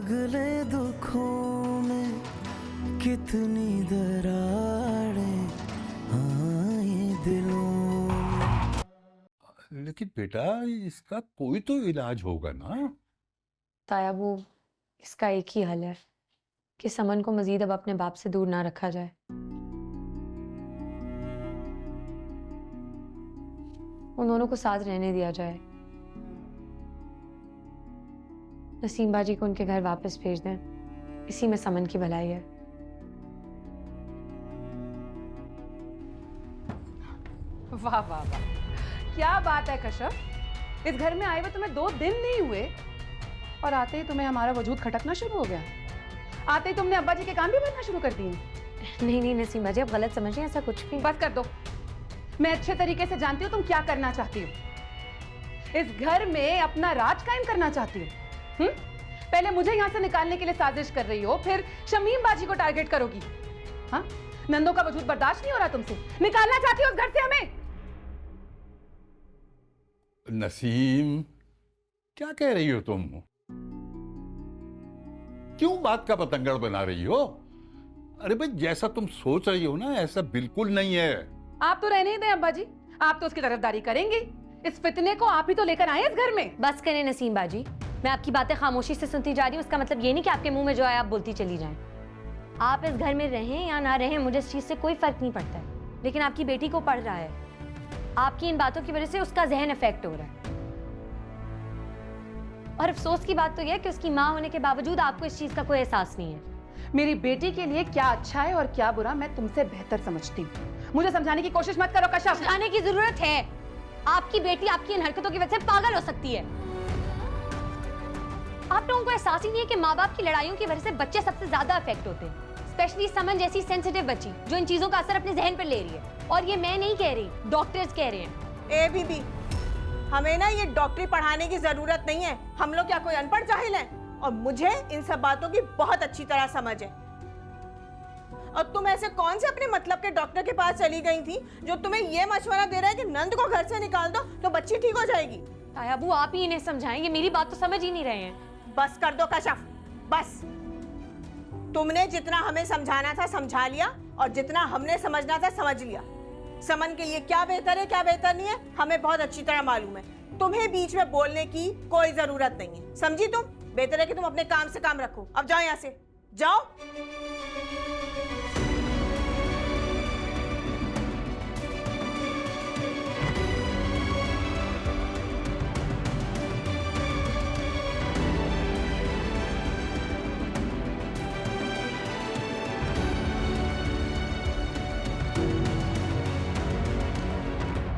पगले दुखों में कितनी दरारें आए दिलों में। लेकिन बेटा इसका कोई तो इलाज होगा ना। ताया वो इसका एक ही हल है कि समन को मजीद अब अपने बाप से दूर ना रखा जाए। उन दोनों को साथ रहने दिया जाए। नसीम बाजी को उनके घर वापस भेज दें, इसी में समन की भलाई है। वाह वाह वाह, क्या बात है कश्यप। इस घर में आए हुए तुम्हें 2 दिन नहीं हुए और आते ही तुम्हें हमारा वजूद खटकना शुरू हो गया। आते ही तुमने अब्बा जी के कान भी भरना शुरू कर दिए। नहीं नहीं नसीम बाजी, आप गलत समझ रही हैं, ऐसा कुछ भी। बस कर दो। मैं अच्छे तरीके से जानती हूँ तुम क्या करना चाहती हो। इस घर में अपना राज कायम करना चाहती हो। पहले मुझे यहाँ से निकालने के लिए साजिश कर रही हो, फिर शमीम बाजी को टारगेट करोगी। हाँ, नंदो का वजूद बर्दाश्त नहीं हो रहा तुमसे, निकालना चाहती हो उस घर से हमें। नसीम, क्या कह रही हो तुम? क्यों बात का पतंगड़ बना रही हो? अरे भाई, जैसा तुम सोच रही हो ना ऐसा बिल्कुल नहीं है। आप तो रहने ही दें अब्बा जी, आप तो उसकी तरफदारी करेंगे। इस फितने को आप ही तो लेकर आए इस घर में। बस करें नसीम बाजी, मैं आपकी बातें खामोशी से सुनती जा रही हूँ। इसका मतलब ये नहीं कि आपके मुंह में जो आए आप बोलती चली जाएं। आप इस घर में रहें या ना रहें, मुझे इस चीज से कोई फर्क नहीं पड़ता है, लेकिन आपकी बेटी को पड़ रहा है। आपकी इन बातों की वजह से उसका जहन इफेक्ट हो रहा है। और अफसोस की बात तो यह है कि उसकी माँ होने के बावजूद आपको इस चीज का कोई एहसास नहीं है। मेरी बेटी के लिए क्या अच्छा है और क्या बुरा मैं तुमसे बेहतर समझती हूँ। मुझे समझाने की कोशिश मत करो कश्यप। समझाने की जरूरत है। आपकी बेटी आपकी इन हरकतों की वजह से पागल हो सकती है। आप लोगों को एहसास ही नहीं है कि माँ बाप की लड़ाइयों की वजह से बच्चे सबसे ज्यादा अफेक्ट होते हैं, स्पेशली समन जैसी सेंसिटिव बच्ची जो इन चीजों का असर अपने जहन पर ले रही है। और ये मैं नहीं कह रही, डॉक्टर्स कह रहे हैं। ए बीबी, हमें ना ये डॉक्टरी पढ़ाने की जरूरत नहीं है। हम लोग क्या कोई अनपढ़ जाहिल हैं? और मुझे इन सब बातों की बहुत अच्छी तरह समझ है। और तुम ऐसे कौन से अपने मतलब के डॉक्टर के पास चली गई थी जो तुम्हें ये मशवरा दे रहा है कि नंद को घर से निकाल दो तो बच्ची ठीक हो जाएगी? तायाबू, आप ही इन्हें समझाएं, ये मेरी बात तो समझ ही नहीं रहे हैं। बस कर दो कशफ, बस। तुमने जितना हमें समझाना था समझा लिया और जितना हमने समझना था समझ लिया। समन के लिए क्या बेहतर है क्या बेहतर नहीं है हमें बहुत अच्छी तरह मालूम है। तुम्हें बीच में बोलने की कोई जरूरत नहीं है, समझी तुम? बेहतर है कि तुम अपने काम से काम रखो। अब जाओ यहाँ से, जाओ।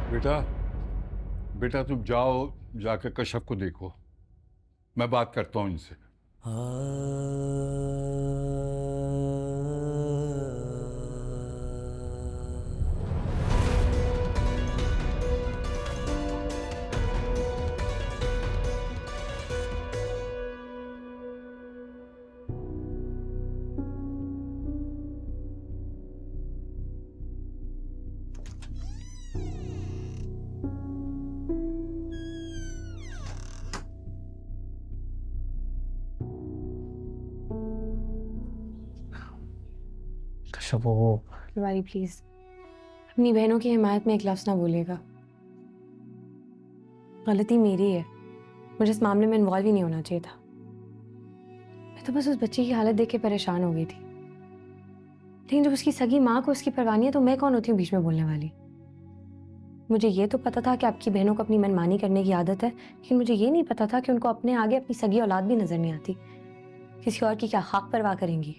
बेटा बेटा तुम जाओ, जाकर कश्यप को देखो, मैं बात करता हूं इनसे। तिवारी प्लीज अपनी बहनों की हिमायत में एक लफ्ज ना बोलिएगा। गलती मेरी है, मुझे इस मामले में इन्वॉल्व ही नहीं होना चाहिए था। मैं तो बस उस बच्ची की हालत देख के परेशान हो गई थी, लेकिन जब उसकी सगी माँ को उसकी परवाह नहीं है तो मैं कौन होती हूँ बीच में बोलने वाली। मुझे ये तो पता था कि आपकी बहनों को अपनी मनमानी करने की आदत है, लेकिन मुझे ये नहीं पता था कि उनको अपने आगे अपनी सगी औलाद भी नजर नहीं आती। किसी और की क्या खाक परवाह करेंगी?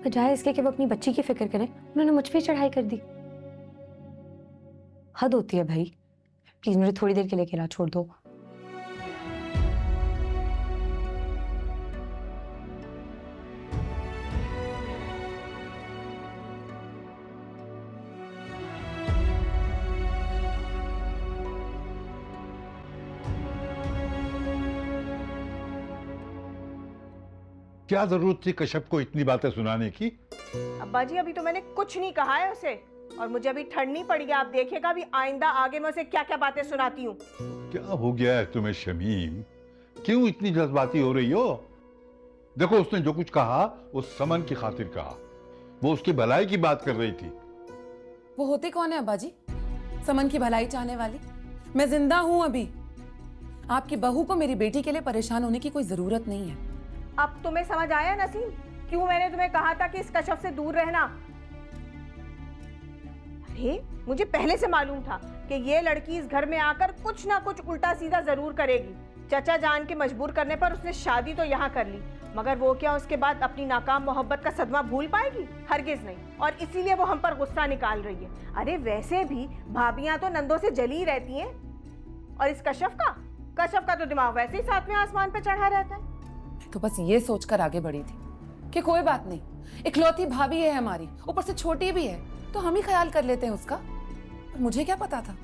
बजाय इसके कि वो अपनी बच्ची की फिक्र करें, उन्होंने मुझ पे चढ़ाई कर दी। हद होती है भाई। प्लीज मुझे थोड़ी देर के लिए अकेला छोड़ दो। क्या जरूरत थी कश्यप को इतनी बातें सुनाने की? अब्बा जी, अभी तो मैंने कुछ नहीं कहा है उसे, और मुझे अभी ठंडनी पड़ी है। आप देखिएगा अभी आइंदा आगे मैं उसे क्या क्या बातें सुनाती हूँ। क्या हो गया है तुम्हें शमीम? क्यों इतनी जज्बाती हो रही हो? देखो, उसने जो कुछ कहा वो समन की खातिर कहा, वो उसकी भलाई की बात कर रही थी। वो होती कौन है अब्बा जी, समन की भलाई चाहने वाली? मैं जिंदा हूं अभी। आपकी बहू को मेरी बेटी के लिए परेशान होने की कोई जरूरत नहीं है। अब तुम्हें समझ आया नसीम, क्यों मैंने तुम्हें कहा था कि इस कश्यप से दूर रहना? अरे मुझे पहले से मालूम था कि ये लड़की इस घर में आकर कुछ ना कुछ उल्टा सीधा जरूर करेगी। चचा जान के मजबूर करने पर उसने शादी तो यहाँ कर ली, मगर वो क्या उसके बाद अपनी नाकाम मोहब्बत का सदमा भूल पाएगी? हरगिज नहीं। और इसीलिए वो हम पर गुस्सा निकाल रही है। अरे वैसे भी भाभियां तो नंदों से जली ही रहती हैं, और इस कश्यप का तो दिमाग वैसे ही सातवें आसमान पे चढ़ा रहता है। तो बस ये सोचकर आगे बढ़ी थी कि कोई बात नहीं, इकलौती भाभी है हमारी, ऊपर से छोटी भी है, तो हम ही ख्याल कर लेते हैं उसका। और मुझे क्या पता था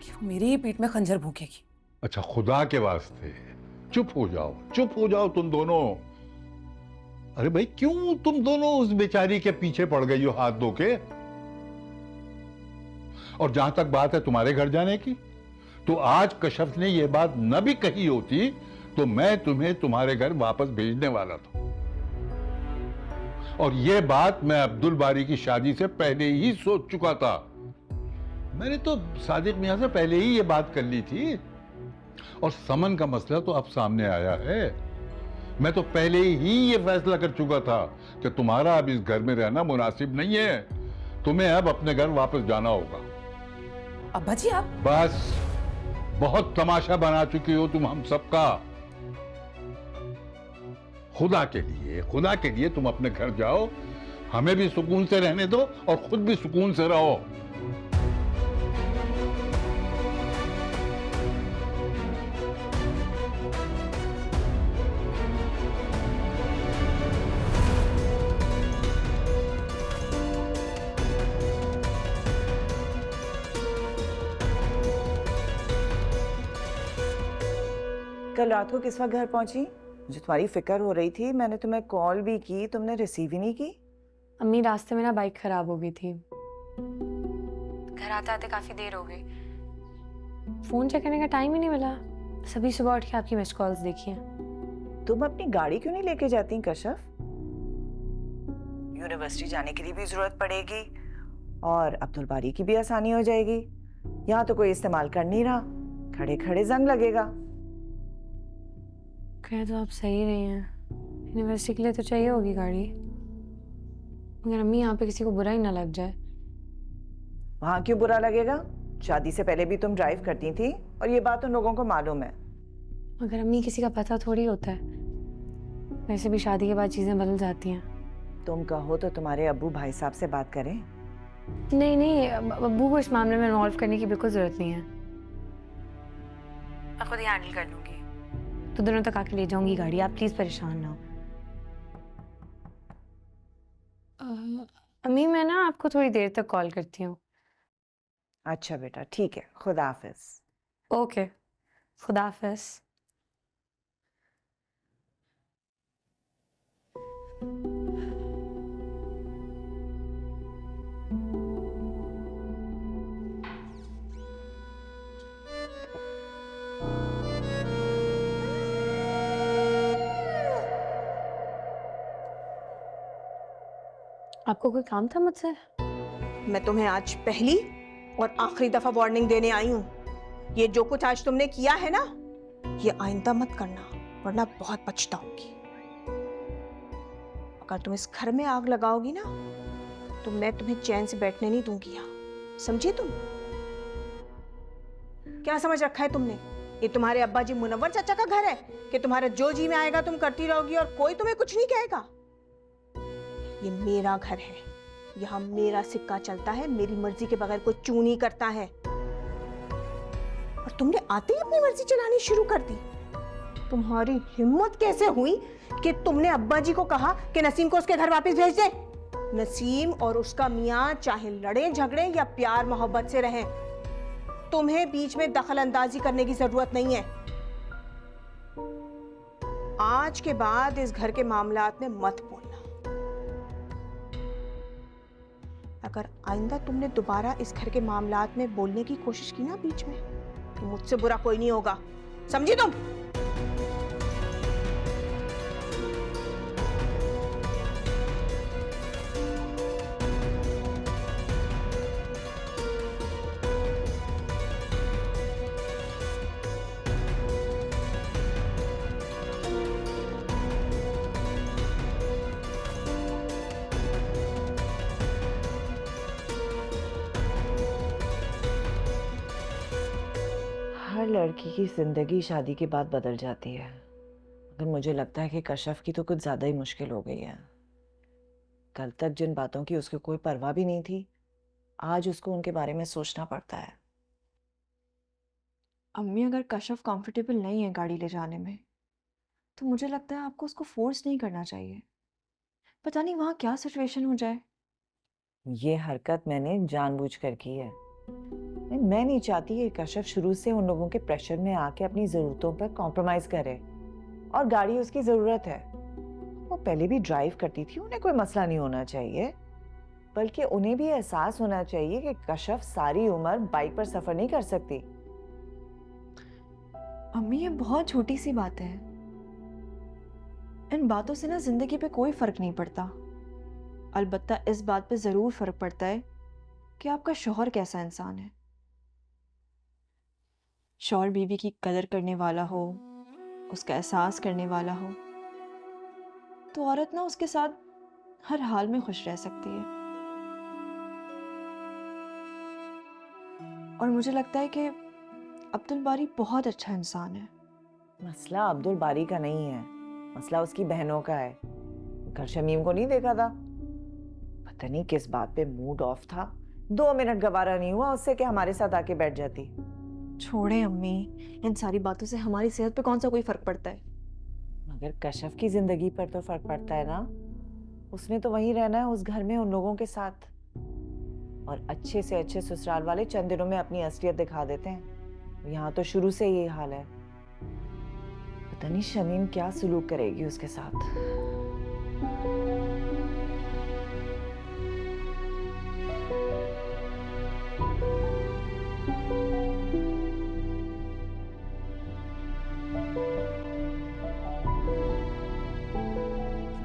कि वो मेरी ही पीठ में खंजर भूकेगी। अच्छा, खुदा के वास्ते चुप हो जाओ तुम दोनों। अरे भाई, क्यों तुम दोनों उस बेचारी के पीछे पड़ गई हो हाथ धो के? और जहां तक बात है तुम्हारे घर जाने की, तो आज कश्यप ने यह बात न भी कही होती तो मैं तुम्हें तुम्हारे घर वापस भेजने वाला था। और यह बात मैं अब्दुल बारी की शादी से पहले ही सोच चुका था। मैंने तो सादिक मियां से पहले ही यह बात कर ली थी। और समन का मसला तो अब सामने आया है। मैं तो पहले ही यह फैसला कर चुका था कि तुम्हारा अब इस घर में रहना मुनासिब नहीं है। तुम्हें अब अपने घर वापस जाना होगा। अब्बा जी आप बस, बहुत तमाशा बना चुकी हो तुम हम सबका। खुदा के लिए तुम अपने घर जाओ, हमें भी सुकून से रहने दो और खुद भी सुकून से रहो। कल रात को किस वक्त घर पहुंची? मुझे तुम्हारी फिक्र हो रही थी, मैंने तुम्हें कॉल भी की, तुमने रिसीव ही नहीं की। अम्मी, रास्ते में ना बाइक खराब हो गई थी, घर आते आते काफी देर हो गई, फोन चेक करने का टाइम ही नहीं मिला। सभी सुबह उठ के आपकी मिस्ड कॉल्स देखी हैं। तुम अपनी गाड़ी क्यों नहीं लेके जाती कश्यप? यूनिवर्सिटी जाने के लिए भी जरूरत पड़ेगी और अब्दुल बारी की भी आसानी हो जाएगी। यहाँ तो कोई इस्तेमाल कर नहीं रहा, खड़े खड़े जंग लगेगा। कह तो आप सही रही हैं, यूनिवर्सिटी के लिए तो चाहिए होगी गाड़ी, मगर अम्मी यहाँ पे किसी को बुरा ही ना लग जाए। वहां क्यों बुरा लगेगा? शादी से पहले भी तुम ड्राइव करती थी और ये बात उन लोगों को मालूम है। मगर अम्मी, किसी का पता थोड़ी होता है, वैसे भी शादी के बाद चीजें बदल जाती हैं। तुम कहो तो तुम्हारे अब्बू भाई साहब से बात करें। नहीं, अब्बू को इस मामले में इन्वॉल्व करने की बिल्कुल जरूरत नहीं है, मैं खुद ही हैंडल कर लूंगी। तो दिनों तक आके ले जाऊंगी गाड़ी, आप प्लीज परेशान ना हो। अम्मी, मैं ना आपको थोड़ी देर तक कॉल करती हूँ। अच्छा बेटा, ठीक है, खुदा हाफिज। ओके, खुदा हाफिज। आपको कोई काम था मुझसे? मैं तुम्हें आज पहली और आखिरी दफा वार्निंग देने आई हूँ। ये जो कुछ आज तुमने किया है ना, ये आइंदा मत करना, वरना बहुत पछताओगी। अगर तुम इस घर में आग लगाओगी ना, तो मैं तुम्हें चैन से बैठने नहीं दूंगी यहाँ, समझी तुम? क्या समझ रखा है तुमने? ये तुम्हारे अब्बा जी मुनव्वर चाचा का घर है कि तुम्हारा जो जी में आएगा तुम करती रहोगी और कोई तुम्हें कुछ नहीं कहेगा? ये मेरा घर है, यहाँ मेरा सिक्का चलता है, मेरी मर्जी के बगैर कोई चू नहीं करता है। और तुमने आते ही अपनी मर्जी चलानी शुरू कर दी। तुम्हारी हिम्मत कैसे हुई कि तुमने अब्बा जी को कहा कि नसीम को उसके घर वापस भेज दे? नसीम और उसका मियाँ चाहे लड़े झगड़े या प्यार मोहब्बत से रहें, तुम्हें बीच में दखल अंदाजी करने की जरूरत नहीं है। आज के बाद इस घर के मामलात में मत बोलना। अगर आइंदा तुमने दोबारा इस घर के मामलात में बोलने की कोशिश की ना बीच में, तो मुझसे बुरा कोई नहीं होगा, समझी तुम? लड़की की जिंदगी शादी के बाद बदल जाती है, मगर मुझे लगता है कि कशफ की तो कुछ ज्यादा ही मुश्किल हो गई है। कल तक जिन बातों की उसको कोई परवाह भी नहीं थी, आज उसको उनके बारे में सोचना पड़ता है। अम्मी, अगर कशफ कंफर्टेबल नहीं है गाड़ी ले जाने में, तो मुझे लगता है आपको उसको फोर्स नहीं करना चाहिए। पता नहीं वहाँ क्या सिचुएशन हो जाए। ये हरकत मैंने जानबूझकर की है। मैं नहीं चाहती कि कशफ शुरू से उन लोगों के प्रेशर में आके अपनी ज़रूरतों पर कॉम्प्रोमाइज़ करे, और गाड़ी उसकी ज़रूरत है। वो पहले भी ड्राइव करती थी, उन्हें कोई मसला नहीं होना चाहिए, बल्कि उन्हें भी एहसास होना चाहिए कि कशफ सारी उम्र बाइक पर सफ़र नहीं कर सकती। अम्मी, ये बहुत छोटी सी बात है। इन बातों से ना जिंदगी पे कोई फर्क नहीं पड़ता। अलबत्ता इस बात पे जरूर फर्क पड़ता है कि आपका शौहर कैसा इंसान है। शौहर बीवी की कदर करने वाला हो, उसका एहसास करने वाला हो, तो औरत ना उसके साथ हर हाल में खुश रह सकती है। और मुझे लगता है कि अब्दुल बारी बहुत अच्छा इंसान है। मसला अब्दुल बारी का नहीं है, मसला उसकी बहनों का है। कल शमीम को नहीं देखा था, पता नहीं किस बात पे मूड ऑफ था। 2 मिनट गवारा नहीं हुआ उससे कि हमारे साथ आके बैठ जाती। छोड़े अम्मी, इन सारी बातों से हमारी सेहत पे कौन सा कोई फर्क पड़ता है। मगर कशफ की जिंदगी पर तो फर्क पड़ता है ना। उसने तो वहीं रहना है, उस घर में, उन लोगों के साथ। और अच्छे से अच्छे ससुराल वाले चंद दिनों में अपनी असलियत दिखा देते हैं। यहाँ तो शुरू से यही हाल है। पता नहीं शमीम क्या सलूक करेगी उसके साथ।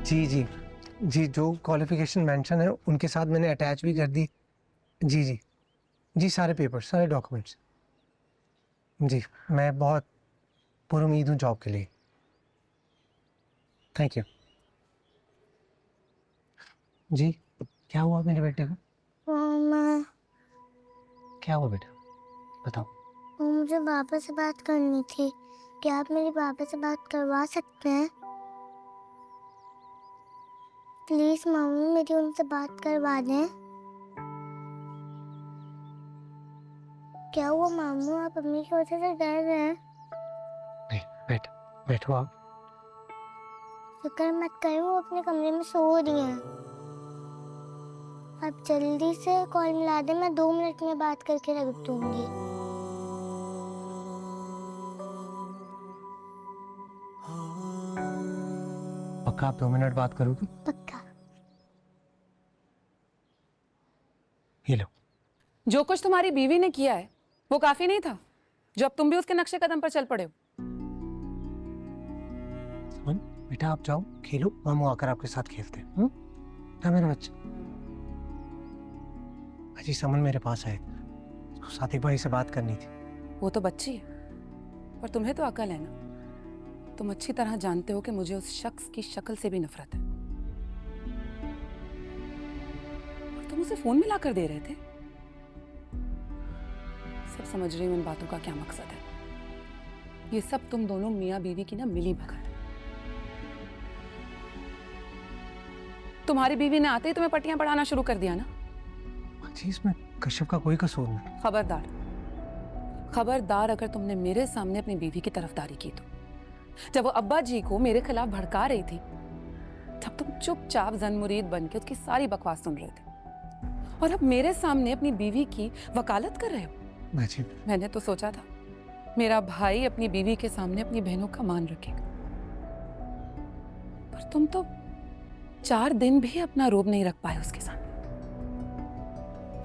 जी जी जी, जो क्वालिफिकेशन मेंशन है उनके साथ मैंने अटैच भी कर दी। जी जी जी, सारे पेपर, सारे डॉक्यूमेंट्स। जी, मैं बहुत पुरुमीद हूँ जॉब के लिए। Thank you. जी, क्या हुआ मेरे बेटे को? मामा, क्या हुआ बेटा, बताओ। वो मुझे पापा से बात करनी थी। क्या आप मेरे पापा से बात करवा सकते हैं? प्लीज मामू, मेरी उनसे बात करवा दें। क्या हुआ मामू, आप अम्मी की वजह से डर रहे हैं? नहीं, बैठो आप। फिक्र मत करो, वो अपने कमरे में सो रही हैं। आप जल्दी से कॉल मिला दें, मैं 2 मिनट में बात करके रख दूंगी। पक्का आप 2 मिनट बात करोगी? पक्का। ये लो। जो कुछ तुम्हारी बीवी ने किया है वो काफी नहीं था, जो अब तुम भी उसके नक्शे कदम पर चल पड़े हो। समन, बेटा आप जाओ खेलो, मामू आकर आपके साथ खेलते हैं। क्या मेरा बच्चा? अजी समन मेरे पास आए, उसको साथी भाई से बात करनी थी। वो तो बच्ची है, पर तुम्हें तो अकल है ना। तुम अच्छी तरह जानते हो कि मुझे उस शख्स की शक्ल से भी नफरत है। और तुम उसे फोन मिला कर दे रहे थे। सब समझ रही हूं इन बातों का क्या मकसद है। ये सब तुम दोनों मियाँ बीवी की ना मिली भगत है। तुम्हारी बीवी ने आते ही तुम्हें पट्टियां पढ़ाना शुरू कर दिया ना। जी, इसमें कश्यप का कोई कसूर नहीं। खबरदार, खबरदार अगर तुमने मेरे सामने अपनी बीवी की तरफदारी की तो। जब वो अब्बा जी को मेरे खिलाफ भड़का रही थी, तब तुम चुपचाप जन-मुरीद बन के उसकी सारी बकवास सुन रहे थे, और अब मेरे सामने अपनी बीवी की वकालत कर रहे हो। मैंने तो सोचा था मेरा भाई अपनी बीवी के सामने अपनी बहनों का मान रखेगा, पर तुम तो 4 दिन भी अपना रोब नहीं रख पाए उसके सामने।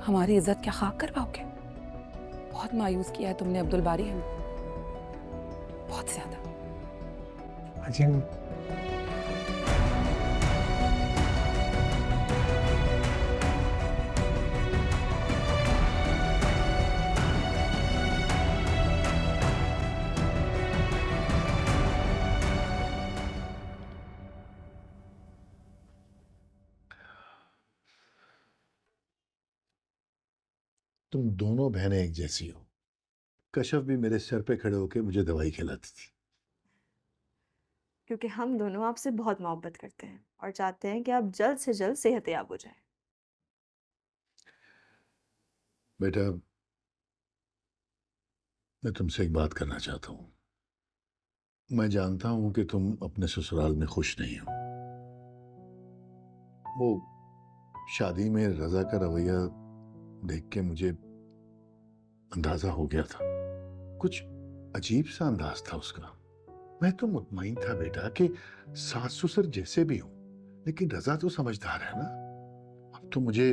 हमारी इज्जत क्या खाक करवाओगे? बहुत मायूस किया है तुमने अब्दुल बारी हमें, बहुत ज्यादा। अजी तुम दोनों बहनें एक जैसी हो। कशफ भी मेरे सर पे खड़े होके मुझे दवाई खिलाती थी। क्योंकि हम दोनों आपसे बहुत मोहब्बत करते हैं और चाहते हैं कि आप जल्द से जल्द सेहतयाब हो जाएं। बेटा, मैं तुमसे एक बात करना चाहता हूँ। मैं जानता हूँ कि तुम अपने ससुराल में खुश नहीं हो। वो शादी में रजा का रवैया देख के मुझे अंदाजा हो गया था। कुछ अजीब सा अंदाज था उसका। मैं तो मुतमईन था बेटा कि सास ससुर जैसे भी हो, लेकिन रजा तो समझदार है ना। अब तो मुझे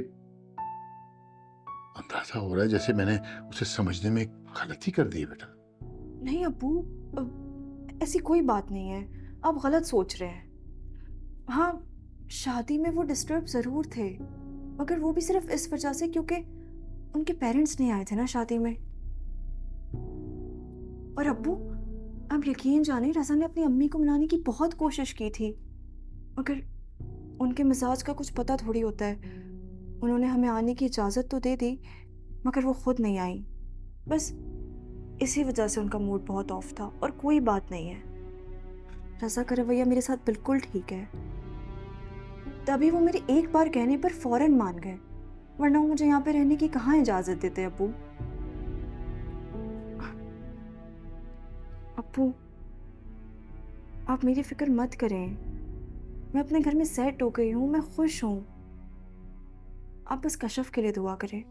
अंदाजा हो रहा है जैसे मैंने उसे समझने में गलती कर दी है बेटा। नहीं अब्बू, ऐसी कोई बात नहीं है, आप गलत सोच रहे हैं। हाँ, शादी में वो डिस्टर्ब ज़रूर थे, मगर वो भी सिर्फ इस वजह से क्योंकि उनके पेरेंट्स नहीं आए थे ना शादी में। और अब्बू, आप यकीन जाने रज़ा ने अपनी अम्मी को मनाने की बहुत कोशिश की थी, मगर उनके मिजाज का कुछ पता थोड़ी होता है। उन्होंने हमें आने की इजाज़त तो दे दी, मगर वो खुद नहीं आई। बस इसी वजह से उनका मूड बहुत ऑफ था, और कोई बात नहीं है। रज़ा का रवैया मेरे साथ बिल्कुल ठीक है। तभी वो मेरे एक बार कहने पर फौरन मान गए, वरना वो मुझे यहाँ पे रहने की कहाँ इजाज़त देते अब्बू। अब्बू, आप मेरी फिक्र मत करें। मैं अपने घर में सेट हो गई हूँ, मैं खुश हूँ। आप बस कशफ के लिए दुआ करें।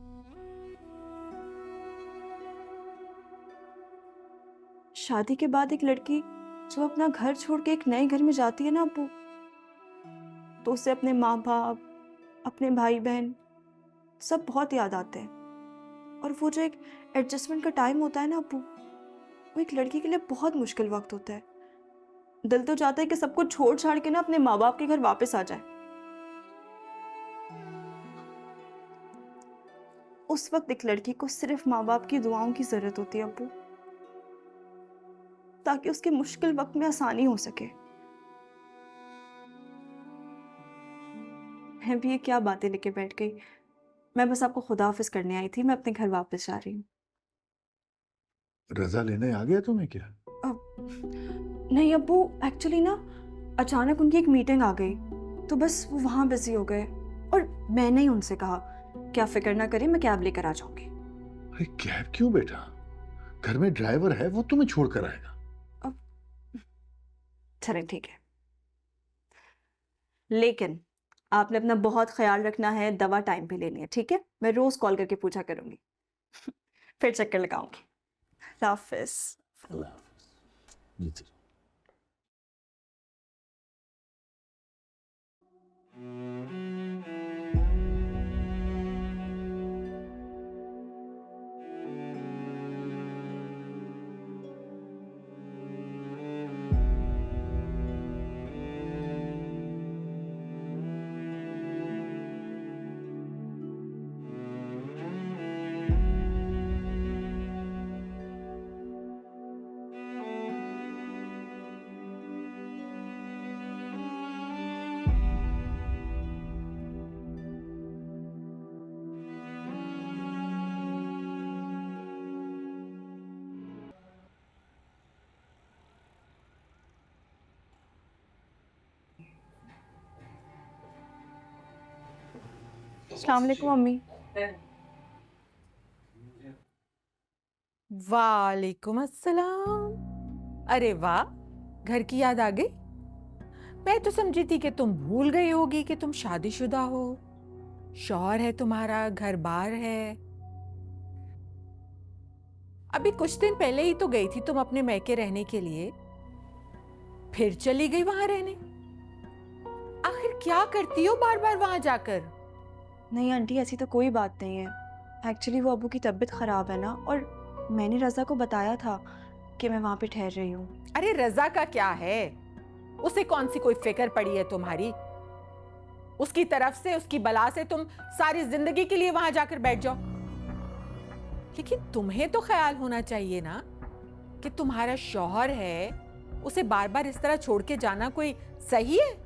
शादी के बाद एक लड़की जब अपना घर छोड़ के एक नए घर में जाती है ना अब्बू, तो उसे अपने माँ बाप, अपने भाई बहन सब बहुत याद आते हैं। और वो जो एक एडजस्टमेंट का टाइम होता है ना अब्बू, वो एक लड़की के लिए बहुत मुश्किल वक्त होता है। दिल तो चाहता है कि सब कुछ छोड़ छाड़ के ना अपने माँ बाप के घर वापस आ जाए। उस वक्त एक लड़की को सिर्फ माँ बाप की दुआओं की जरूरत होती है अब्बू, ताकि उसके मुश्किल वक्त में आसानी हो सके। मैं भी ये क्या बातें लेके बैठ गई। मैं बस आपको खुदा हाफिज करने आई थी, मैं अपने घर वापस जा रही हूँ। रजा लेने आ गया तुम्हें क्या? नहीं अब्बू, एक्चुअली ना अचानक उनकी एक मीटिंग आ गई, तो बस वो वहाँ बिजी हो गए। और मैंने ही उनसे कहा कि आप फिक्र ना करें, मैं कैब लेकर आ जाऊंगी। अरे कैब क्यों बेटा? घर में ड्राइवर है, वो तुम्हें छोड़ कर आएगा। चलें ठीक है, लेकिन आपने अपना बहुत ख्याल रखना है, दवा टाइम पे लेनी है, ठीक है? मैं रोज कॉल करके पूछा करूंगी। फिर चक्कर लगाऊंगी। अल्लाह हाफिज। अल्लाह हाफिज। जी। अस्सलाम वालेकुम अम्मी। वालेकुम अस्सलाम। अरे वाह, घर की याद आ गई। मैं तो समझी थी कि तुम भूल गई होगी कि तुम शादीशुदा हो, शौहर है तुम्हारा, घर बार है। अभी कुछ दिन पहले ही तो गई थी तुम अपने मैके रहने के लिए, फिर चली गई वहां रहने। आखिर क्या करती हो बार बार वहां जाकर? नहीं आंटी, ऐसी तो कोई बात नहीं है। एक्चुअली वो अबू की तबीयत ख़राब है ना, और मैंने रज़ा को बताया था कि मैं वहाँ पे ठहर रही हूँ। अरे रज़ा का क्या है, उसे कौन सी कोई फिक्र पड़ी है तुम्हारी? उसकी तरफ से, उसकी बला से तुम सारी जिंदगी के लिए वहां जाकर बैठ जाओ। लेकिन तुम्हें तो ख्याल होना चाहिए ना कि तुम्हारा शौहर है, उसे बार बार इस तरह छोड़ के जाना कोई सही है?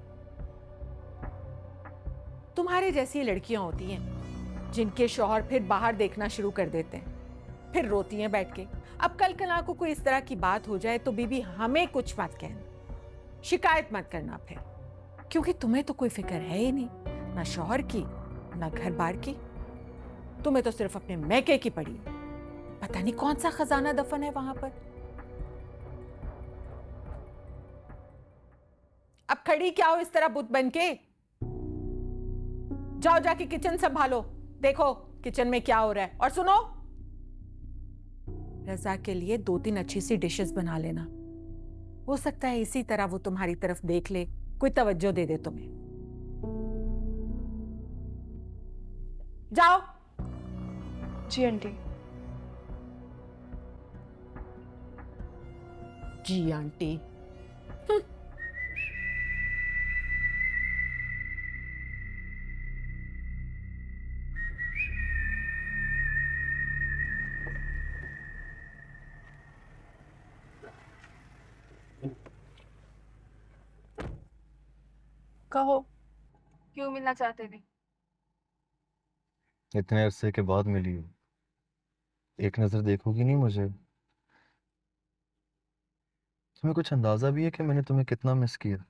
तुम्हारे जैसी लड़कियां होती हैं जिनके शौहर फिर बाहर देखना शुरू कर देते हैं, फिर रोती हैं बैठ के, अब कल कल को कोई इस तरह की बात हो जाए तो बीबी हमें कुछ मत कहना, शिकायत मत करना फिर, क्योंकि तुम्हें तो कोई फिक्र है ही नहीं, ना शौहर की ना घर बार की। तुम्हें तो सिर्फ अपने मैके की पड़ी है। पता नहीं कौन सा खजाना दफन है वहां पर। अब खड़ी क्या हो इस तरह बुत बन के? जाओ जाके किचन संभालो, देखो किचन में क्या हो रहा है। और सुनो, रजा के लिए 2-3 अच्छी सी डिशेस बना लेना, हो सकता है इसी तरह वो तुम्हारी तरफ देख ले, कोई तवज्जो दे दे तुम्हें। जाओ। जी आंटी। जी आंटी। कहो, क्यों मिलना चाहते थे? इतने अरसे के बाद मिली हो, एक नजर देखोगी नहीं मुझे? तुम्हें कुछ अंदाजा भी है कि मैंने तुम्हें कितना मिस किया?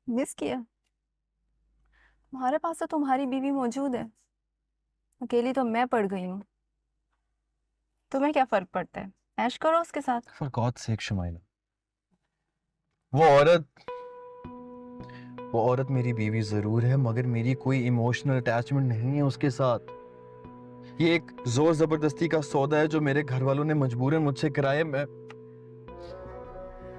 मिस किया? तुम्हारे पास तो तुम्हारी बीवी मौजूद है, अकेली तो मैं पड़ गई हूँ। तुम्हें क्या फर्क पड़ता है? ऐश करो उसके साथ। फॉर गॉड सेक शुमाइला, वो औरत मेरी बीवी जरूर है, मगर मेरी कोई इमोशनल अटैचमेंट नहीं है उसके साथ। ये एक जोर जबरदस्ती का सौदा है जो मेरे घर वालों ने मजबूरन मुझसे कराया। मैं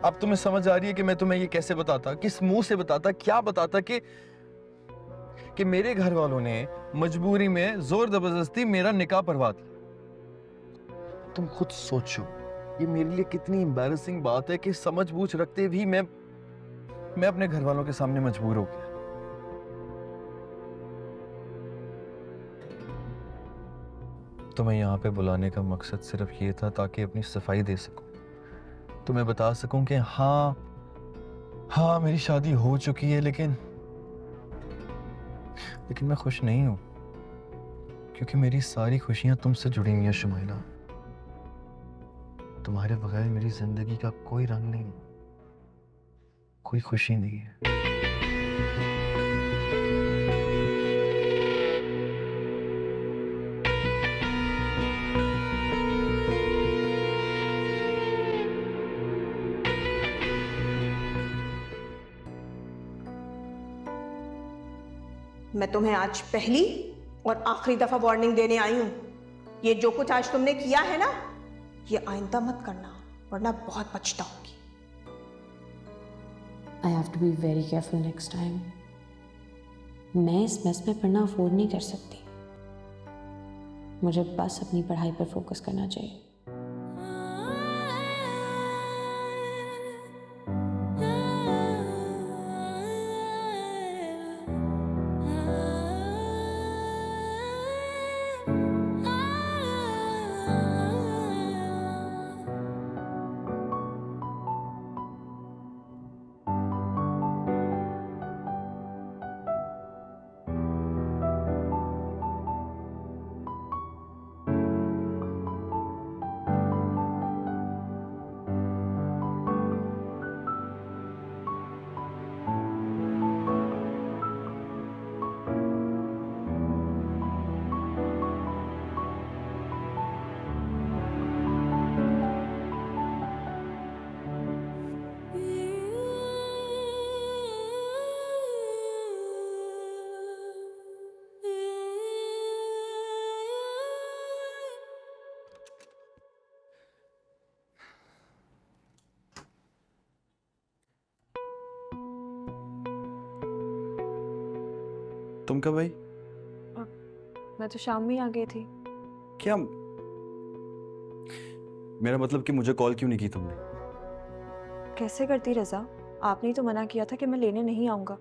अब तुम्हें समझ आ रही है कि मैं तुम्हें ये कैसे बताता, किस मुंह से बताता, क्या बताता कि मेरे घर वालों ने मजबूरी में जोर जबरदस्ती मेरा निकाह पढ़वा दिया। तुम खुद सोचो, ये मेरे लिए कितनी एम्बैरेसिंग बात है कि समझ बूझ रखते भी मैं अपने घर वालों के सामने मजबूर हो गया। तुम्हें यहाँ पे बुलाने का मकसद सिर्फ ये था ताकि अपनी सफाई दे सकूं, तुम्हें बता सकूं कि हाँ मेरी शादी हो चुकी है, लेकिन मैं खुश नहीं हूं, क्योंकि मेरी सारी खुशियां तुमसे जुड़ी हुई हैं शुमाइला। तुम्हारे बगैर मेरी जिंदगी का कोई रंग नहीं, कोई खुशी नहीं है। मैं तुम्हें आज पहली और आखिरी दफा वार्निंग देने आई हूं। ये जो कुछ आज तुमने किया है ना, ये आइंदा मत करना, वरना बहुत पछताओगी। I have to be very careful next time. मैं इस मेस में पढ़ना अफोर्ड नहीं कर सकती। मुझे बस अपनी पढ़ाई पर फोकस करना चाहिए। तुम कब आई? मैं तो शाम में ही आ गई थी। क्या मेरा मतलब कि मुझे कॉल क्यों नहीं की तुमने? कैसे करती रजा, आपने ही तो मना किया था कि मैं लेने नहीं आऊंगा,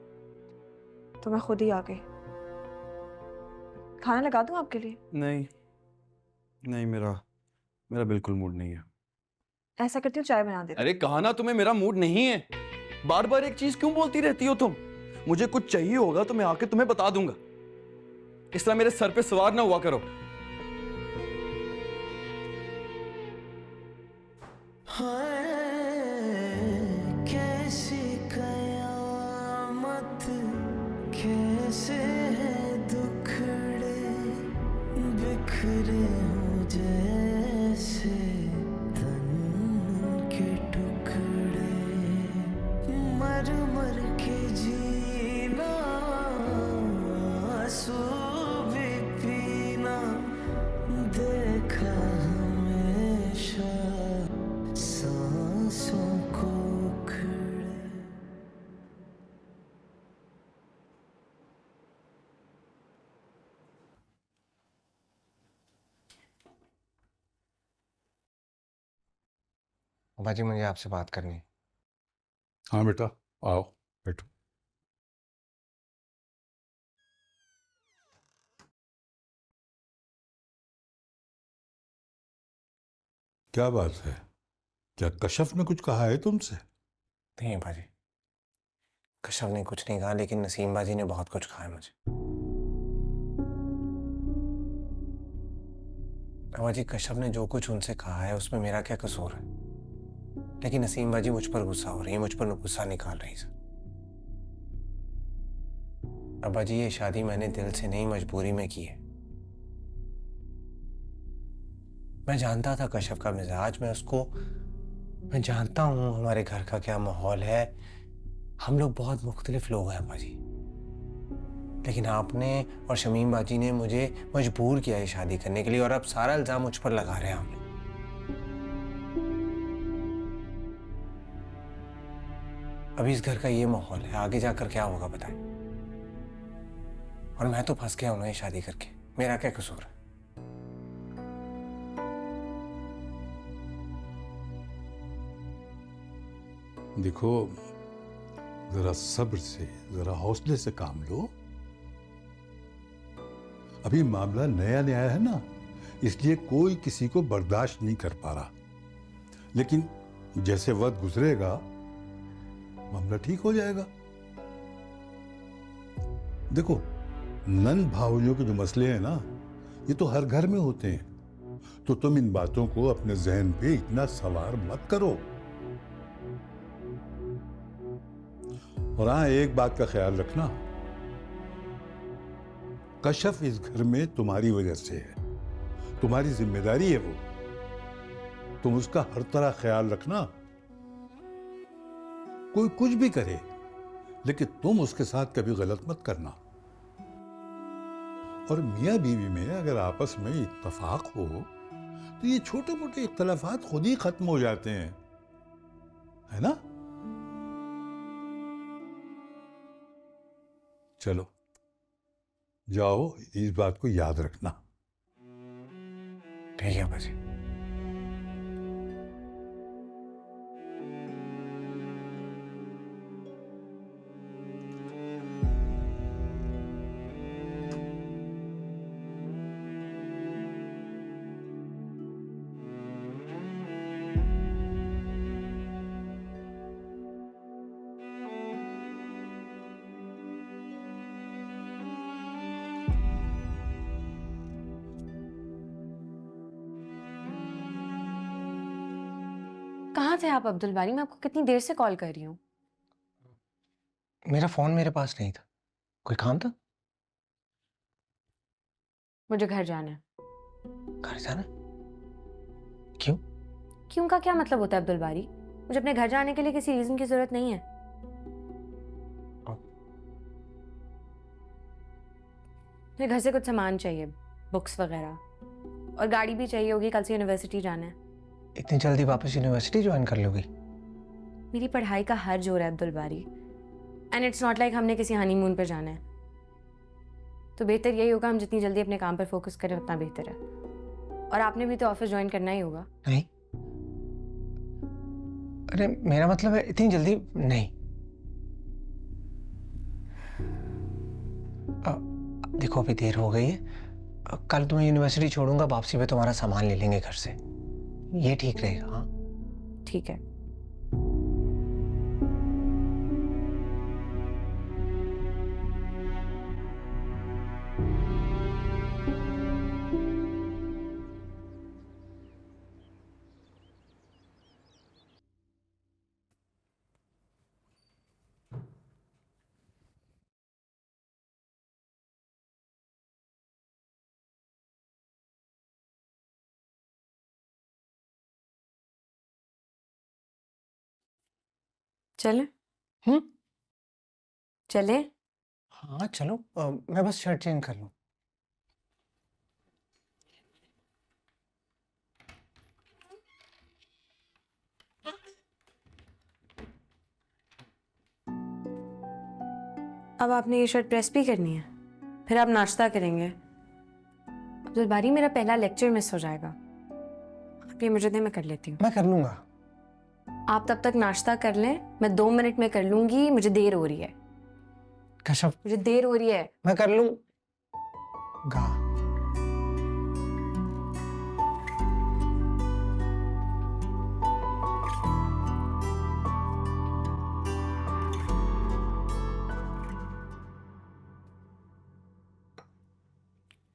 तो मैं खुद ही आ गई। खाना लगा दूं आपके लिए? नहीं, मेरा बिल्कुल मूड नहीं है। ऐसा करती हूँ, चाय बना देती हूँ। अरे कहा ना तुम्हें मेरा मूड नहीं है। बार बार एक चीज क्यों बोलती रहती हो तुम? मुझे कुछ चाहिए होगा तो मैं आके तुम्हें बता दूंगा, इस तरह मेरे सर पे सवार ना हुआ करो। कैसी कयामत, कैसे है दुखड़े बिखरे हो जैसे तन के टुकड़े, मर मर के जीना, आंसू भी पीना, देखा हमेशा सांसों को उखड़े। अब्बा जी, मुझे आपसे बात करनी है। हाँ बेटा, आओ बैठो। क्या बात है? क्या कशफ ने कुछ कहा है तुमसे? नहीं अब्बा जी, कशफ ने कुछ नहीं कहा, लेकिन नसीम बाजी ने बहुत कुछ कहा है मुझे। अब्बा जी, कशफ ने जो कुछ उनसे कहा है उसमें मेरा क्या कसूर है? लेकिन नसीम बाजी मुझ पर गुस्सा हो रही है, मुझ पर गुस्सा निकाल रही है। अब्बा जी, ये शादी मैंने दिल से नहीं, मजबूरी में की है। मैं जानता था कशफ का मिजाज, मैं जानता हूँ हमारे घर का क्या माहौल है। हम लोग बहुत मुख्तलिफ लोग हैं अब्बा जी, लेकिन आपने और शमीम बाजी ने मुझे मजबूर किया है शादी करने के लिए, और अब सारा इल्जाम मुझ पर लगा रहे हैं आप लोग। अभी इस घर का ये माहौल है, आगे जाकर क्या होगा बताएं। और मैं तो फंस गया हूं ये शादी करके, मेरा क्या कसूर है? देखो, जरा सब्र से, जरा हौसले से काम लो। अभी मामला नया नया है ना, इसलिए कोई किसी को बर्दाश्त नहीं कर पा रहा। लेकिन जैसे वक्त गुजरेगा मामला ठीक हो जाएगा। देखो, नन भाइयों के जो मसले हैं ना, ये तो हर घर में होते हैं। तो तुम इन बातों को अपने जहन पे इतना सवार मत करो। और हाँ, एक बात का ख्याल रखना, कशफ इस घर में तुम्हारी वजह से है, तुम्हारी जिम्मेदारी है वो। तुम उसका हर तरह ख्याल रखना। कोई कुछ भी करे, लेकिन तुम उसके साथ कभी गलत मत करना। और मियां बीवी में अगर आपस में इत्तेफाक हो तो ये छोटे मोटे इख्तलाफात खुद ही खत्म हो जाते हैं, है ना? चलो जाओ, इस बात को याद रखना। ठीक है बाजी। कहाँ थे आप अब्दुल बारी? मैं आपको कितनी देर से कॉल कर रही हूँ। मेरा फोन मेरे पास नहीं था, कोई काम था? मुझे घर जाना है। घर जाना? क्यों? क्यों का क्या मतलब होता है अब्दुल बारी? मुझे अपने घर जाने के लिए किसी रीजन की जरूरत नहीं है। मुझे घर से कुछ सामान चाहिए, बुक्स वगैरह, और गाड़ी भी चाहिए होगी, कल से यूनिवर्सिटी जाना है। इतनी जल्दी वापस यूनिवर्सिटी ज्वाइन कर लोगी? मेरी पढ़ाई का हर जोर है अब्दुल बारी, एंड इट्स नॉट लाइक हमने किसी हनीमून पर जाना है। तो बेहतर यही होगा हम जितनी जल्दी अपने काम पर फोकस करें उतना बेहतर है। और आपने भी तो ऑफिस ज्वाइन करना ही होगा। नहीं, अरे मेरा मतलब है इतनी जल्दी नहीं। देखो अभी देर हो गई है, कल तुम्हें यूनिवर्सिटी छोड़ूंगा, वापसी पे तुम्हारा सामान ले लेंगे घर से, ये ठीक रहेगा? हाँ ठीक है। चले हम्म चले। हाँ चलो, मैं बस शर्ट चेंज कर लूँ। अब आपने ये शर्ट प्रेस भी करनी है, फिर आप नाश्ता करेंगे। अब्दुल बारी, मेरा पहला लेक्चर मिस हो जाएगा। आप ये मुझे दे, मैं कर लेती हूँ। मैं कर लूँगा। आप तब तक नाश्ता कर लें, मैं 2 मिनट में कर लूंगी, मुझे देर हो रही है। कश्यप, मुझे देर हो रही है। मैं कर लूँगा।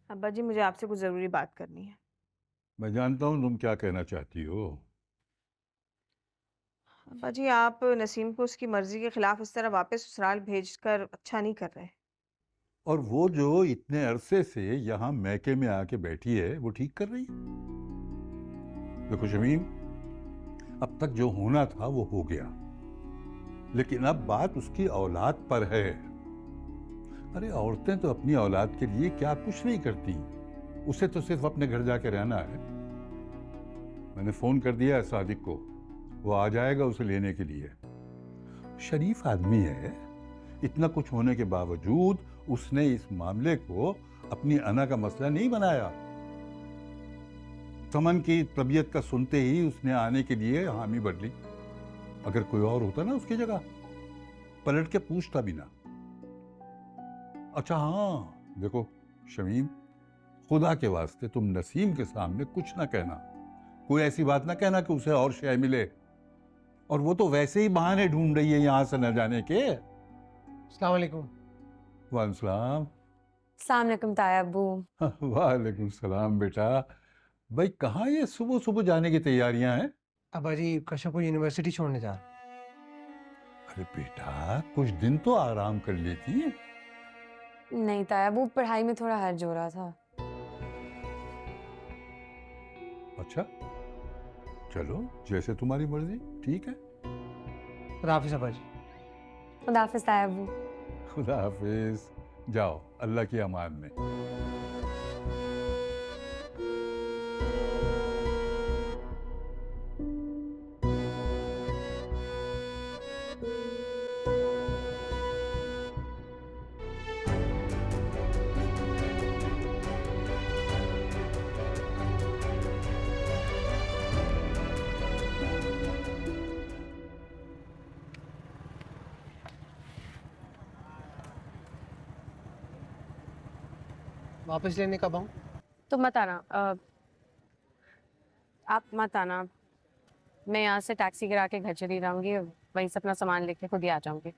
अब्बा जी, मुझे आपसे कुछ ज़रूरी बात करनी है। मैं जानता हूँ तुम क्या कहना चाहती हो। अब्बा जी, आप नसीम को उसकी मर्जी के खिलाफ इस तरह वापस ससुराल भेजकर अच्छा नहीं कर रहे। और वो जो इतने अरसे से यहाँ मैके में आके बैठी है, वो ठीक कर रही है। देखो शमीम, अब तक जो होना था वो हो गया, लेकिन अब बात उसकी औलाद पर है। अरे औरतें तो अपनी औलाद के लिए क्या कुछ नहीं करती, उसे तो सिर्फ अपने घर जाके रहना है। मैंने फोन कर दिया है सादिक को, वो आ जाएगा उसे लेने के लिए। शरीफ आदमी है, इतना कुछ होने के बावजूद उसने इस मामले को अपनी अना का मसला नहीं बनाया। समन की तबीयत का सुनते ही उसने आने के लिए हामी भर ली। अगर कोई और होता ना उसकी जगह, पलट के पूछता भी ना। अच्छा हाँ देखो शमीम, खुदा के वास्ते तुम नसीम के सामने कुछ ना कहना, कोई ऐसी बात ना कहना कि उसे और शय मिले। और वो तो वैसे ही बहाने ढूंढ रही है यहाँ से न जाने के। अस्सलाम वालेकुम। वालेकुम सलाम। अस्सलाम वालेकुम ताया अब्बू। वालेकुम सलाम बेटा। भाई कहाँ ये सुबह सुबह जाने की तैयारियां हैं? अब्बा जी कश्यप को यूनिवर्सिटी छोड़ने जा रहा। अरे बेटा कुछ दिन तो आराम कर लेती है। नहीं ताया अब्बू, पढ़ाई में थोड़ा हर्ज हो रहा था। अच्छा चलो, जैसे तुम्हारी मर्जी, ठीक है। खुदा हाफिज़ अब्बा जी। खुदा हाफिज़ ताया अब्बू। खुदा हाफिज। जाओ अल्लाह की अमान में। वापस लेने कब आऊँ? तो मत आना, आप मत आना। मैं यहाँ से टैक्सी गिरा के घर चली जाऊंगी, वहीं से अपना सामान लेके खुद ही आ जाऊंगी।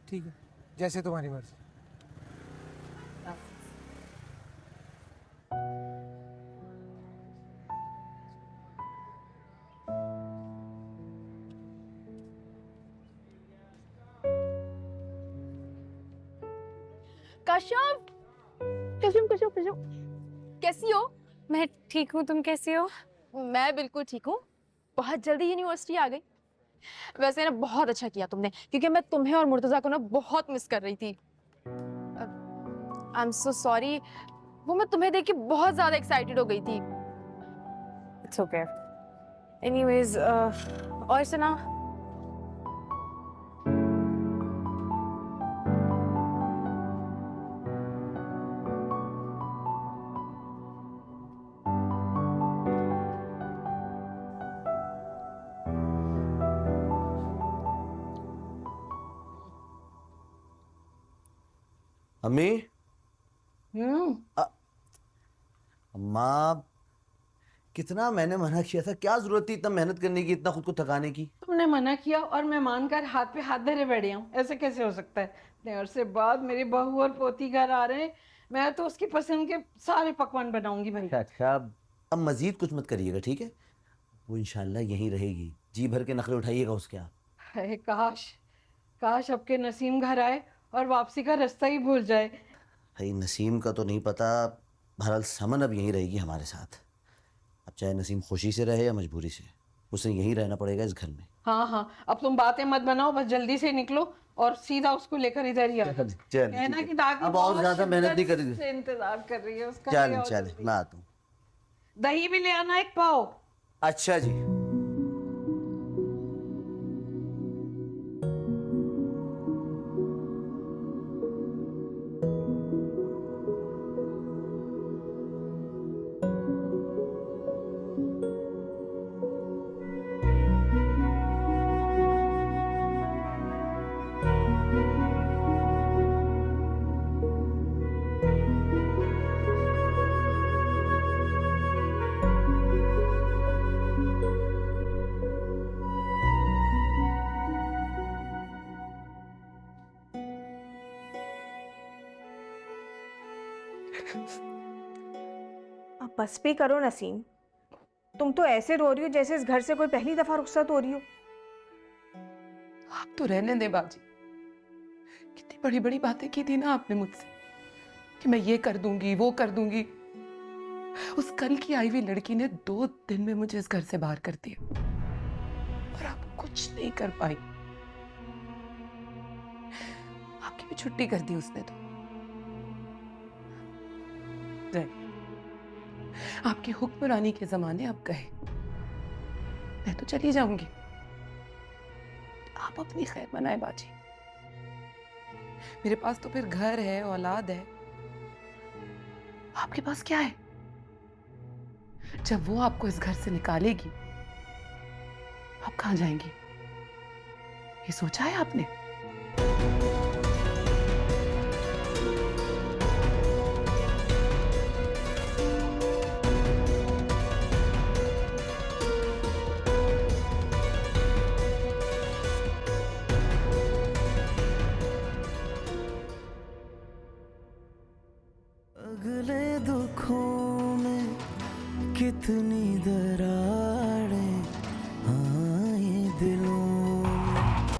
ठीक है, जैसे तुम्हारी मर्जी। कश्यप, कश्यप कश्यप कश्यप, कैसी हो? मैं ठीक हूँ, तुम कैसी हो? मैं बिल्कुल ठीक हूँ। बहुत जल्दी यूनिवर्सिटी आ गई। वैसे ना बहुत अच्छा किया तुमने, क्योंकि मैं तुम्हें और मुर्तजा को ना बहुत मिस कर रही थी। आई एम सो सॉरी, वो मैं तुम्हें देख के बहुत ज्यादा एक्साइटेड हो गई थी। It's okay. एनीवेज, और सुना? अम्मी। अम्मा, कितना मैंने मना किया था, क्या जरूरत थी इतना मेहनत करने की, इतना खुद को थकाने की? तुमने मना किया और मैं मानकर हाथ पे हाथ धरे बैठी हूँ। ऐसे कैसे हो सकता है? इतने अरसे बाद मेरी बहू और पोती घर आ रहे हैं, मैं तो उसकी पसंद के सारे पकवान बनाऊंगी भाई। अच्छा अब मजीद कुछ मत करिएगा, ठीक है? वो इंशाल्लाह यहीं रहेगी, जी भर के नखरे उठाइएगा उसके। आप है काश काश अब के नसीम घर आए और वापसी का रास्ता ही भूल जाए। भाई नसीम का तो नहीं पता, बहरहाल समन अब यहीं रहेगी हमारे साथ। अब चाहे नसीम खुशी से रहे या मजबूरी से, उसे यहीं रहना पड़ेगा इस घर में। हाँ हाँ, अब तुम बातें मत बनाओ, बस जल्दी से निकलो और सीधा उसको लेकर इधर ही आ जाओ। चल कहना कि दादी अब और बहुत ज्यादा मेहनत नहीं शिद्दत करेगी। से इंतजार कर रही है उसका। चल ले आओ चल जल्दी। मैं आता हूँ। दही भी ले आना एक पाव। अच्छा जी। अब बस भी करो नसीम, तुम तो ऐसे रो रही हो जैसे इस घर से कोई पहली दफा रुखसत हो रही हो। आप तो रहने दे बाजी। कितनी बड़ी बड़ी बातें की थी ना आपने मुझसे कि मैं ये कर दूंगी वो कर दूंगी। उस कल की आई हुई लड़की ने 2 दिन में मुझे इस घर से बाहर कर दिया और आप कुछ नहीं कर पाई। आपकी भी छुट्टी कर दी उसने तो। आपकी हुक्मरानी के जमाने अब गए, मैं तो चली जाऊंगी। आप अपनी खैर मनाए बाजी। मेरे पास तो फिर घर है, औलाद है। आपके पास क्या है? जब वो आपको इस घर से निकालेगी, आप कहां जाएंगी? ये सोचा है आपने? अगले दुखों में कितनी दरार